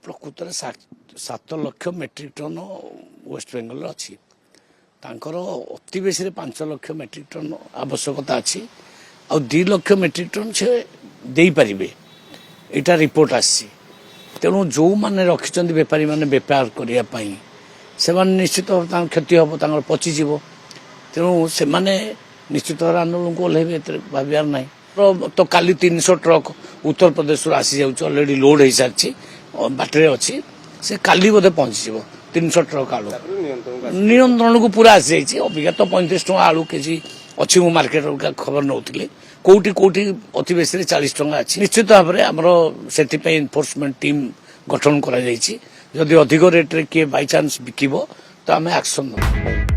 प्रकृत में 7 lakh metric ton West Bengal अच्छी अति बेसी 5 लाख मेट्रिक टन आवश्यकता अच्छी आ 2 लाख मेट्रिक टन से दे पारे यहाँ रिपोर्ट आसी तेणु जो मैंने रखिंट बेपारी मैंने बेपार करने से निश्चित भाव क्षति हम पचिज तेणु से निश्चित भाव आंदोलन को ओह्लैबे भाबार ना तो काली 300 ट्रक उत्तर प्रदेश आसी जाऊँ अलरेडी लोड हो सारी बाटर अच्छी से काली बोधे पहुंची 300 ट्रक आलू नियंत्रण को पूरा आसी जाइए अबिका तो 35 टका आलू केजी अच्छी मु मार्केट खबर नौली कौटी कौटी अति बेसी 40 टका अच्छी निश्चित भाव में आमर से इनफोर्समेंट टीम गठन कर जदि अधिक रेट्रे किए बाई चान्स बिकिब तो आम एक्शन